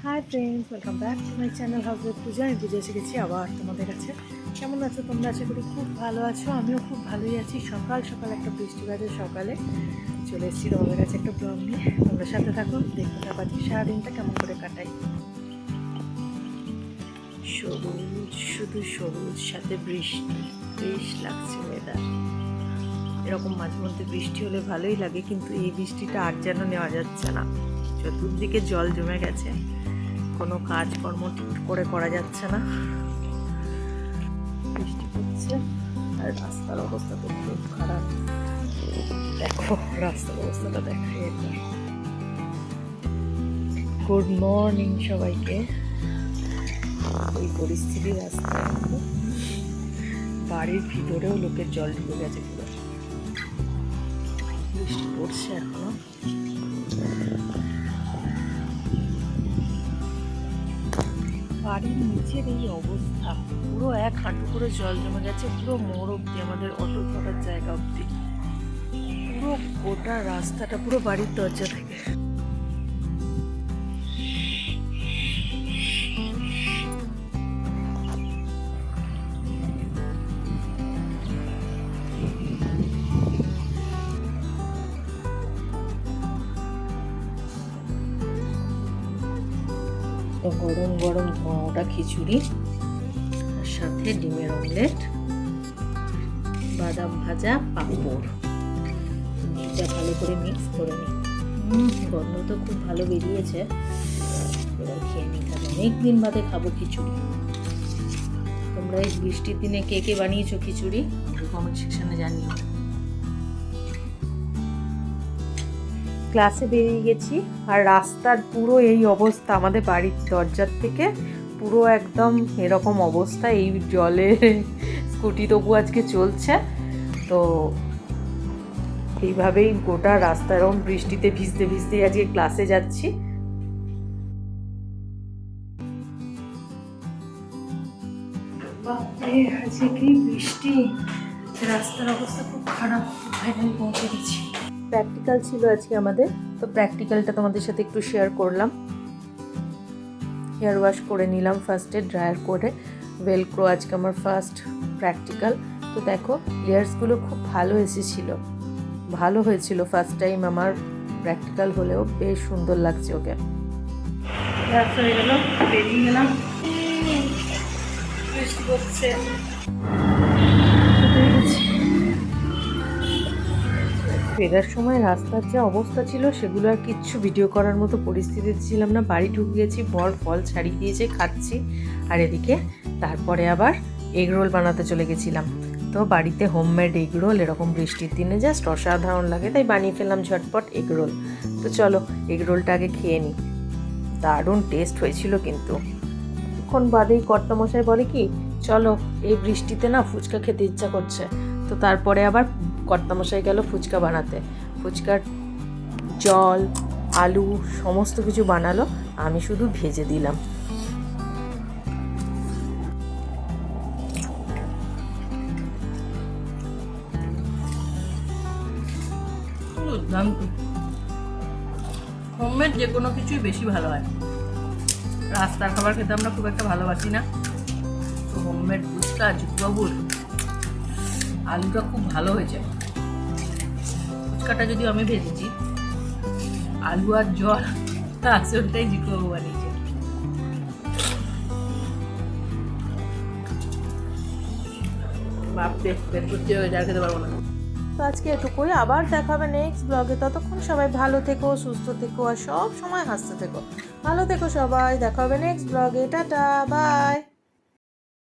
High friends, welcome back to my channel house with Puja. আমি পুজো এসে গেছি আবার তোমাদের কাছে। কেমন আছো তোমরা? আশা করি খুব ভালো আছো। আমিও খুব ভালোই আছি। সকাল সকাল একটা বৃষ্টিবাজের সকালে চলে এসেছি তোমাদের কাছে একটা ব্লগ নিয়ে। তোমরা সাথে থাকো, দেখতে থাকো আজকে সারাদিনটা কেমন করে কাটাই। সবুজ, শুধু সবুজ, সাথে বৃষ্টি। বেশ লাগছে ওয়েদার। এরকম মাঝে মধ্যে বৃষ্টি হলে ভালোই লাগে, কিন্তু এই বৃষ্টিটা আর যেন নেওয়া যাচ্ছে না। চতুর্দিকে জল জমে গেছে, কোনো কাজকর্ম ঠিক করে করা যাচ্ছে না। বৃষ্টি পড়ছে আর রাস্তার অবস্থা তো খুব খারাপ। দেখো রাস্তার অবস্থাটা দেখাই একবার। গুড মর্নিং সবাইকে। ওই পরিস্থিতি রাস্তায়, বাড়ির ভিতরেও লোকের জল ঢুকে গেছে পুরো। বৃষ্টি পড়ছে এখনো। বাড়ির নিচের এই অবস্থা, পুরো এক হাঁটু করে জল জমে গেছে, পুরো মোড় অব্দি, আমাদের অটো করার জায়গা অব্দি, পুরো গোটা রাস্তাটা, পুরো বাড়ির দরজা থেকে। গরম গরম ধোঁয়াটা খিচুড়ি, আর সাথে ডিমের অমলেট, বাদাম ভাজা, পাঁপড়। এটা ভালো করে মিক্স করে নিই। গন্ধ তো খুব ভালো বেরিয়েছে। এবার খেয়ে নিই। অনেকদিন বাদে খাবো খিচুড়ি। তোমরা এই বৃষ্টির দিনে কে কে বানিয়েছো খিচুড়ি? কমেন্ট সেকশনে জানিও। ক্লাসে বেরিয়ে গেছি আর রাস্তার পুরো এই অবস্থা। আমাদের বাড়ির দরজার থেকে পুরো একদম এরকম অবস্থা। এই জলে স্কুটি তবু আজকে চলছে, তো এইভাবেই গোটা রাস্তা এরকম বৃষ্টিতে ভিজতে ভিজতে আজকে ক্লাসে যাচ্ছি। বাপরে আজকে কি বৃষ্টি! রাস্তার অবস্থা খুব খারাপ। ফাইনালি পৌঁছে গেছি। প্র্যাকটিক্যাল ছিল আজকে আমাদের, তো প্র্যাকটিক্যালটা তোমাদের সাথে একটু শেয়ার করলাম। হেয়ার ওয়াশ করে নিলাম ফার্স্টে, ড্রায়ার করে। ভেলক্রো আজকে আমার ফার্স্ট প্র্যাকটিক্যাল। তো দেখো লেয়ার্সগুলো খুব ভালো এসেছিলো, ভালো হয়েছিল। ফার্স্ট টাইম আমার প্র্যাকটিক্যাল হলেও বেশ সুন্দর লাগছে ওকে। হয়ে গেল, বেরিয়ে গেলাম। বৃষ্টি পড়ছে। ফেরার সময় রাস্তার যে অবস্থা ছিল সেগুলো আর কিচ্ছু ভিডিও করার মতো পরিস্থিতিতে ছিলাম না। বাড়ি ঢুকে গেছি, বর ফল ছাড়িয়ে দিয়েছে, খাচ্ছি। আর এদিকে তারপরে আবার এগ রোল বানাতে চলে গেছিলাম। তো বাড়িতে হোমমেড এগ রোল এরকম বৃষ্টির দিনে জাস্ট অসাধারণ লাগে, তাই বানিয়ে ফেললাম ঝটপট এগ রোল। তো চলো এগ রোলটা আগে খেয়ে নিই। দারুণ টেস্ট হয়েছিল। কিন্তু কিছুক্ষণ বাদেই কর্তামশাই বলে কি, চলো এই বৃষ্টিতে না ফুচকা খেতে ইচ্ছা করছে। তো তারপরে আবার কর্তামশাই গেল ফুচকা বানাতে। ফুচকার জল, আলু সমস্ত কিছু বানালো, আমি শুধু ভেজে দিলাম। হোমমেড যে কোনো কিছুই বেশি ভালো হয়। রাস্তার খাবার খেতে আমরা খুব একটা ভালোবাসি না, তো হোমমেড ফুচকা জিতুবাবুর আলুটা খুব ভালো হয়েছে। ফুচকাটা যদিও আমি ভেজেছি, আলু আর জল আসলটাই জিতুবাবু বানিয়েছে। বাপরে পেট ভর্তি হয়ে যা খেতে পারবো না। তো আজকে এটুকুই, আবার দেখা হবে নেক্সট ব্লগে। ততক্ষণ সবাই ভালো থেকো, সুস্থ থেকো, আর সব সময় হাসতে থেকো। ভালো থেকো সবাই, দেখা হবে নেক্সট ব্লগে। Tata, by.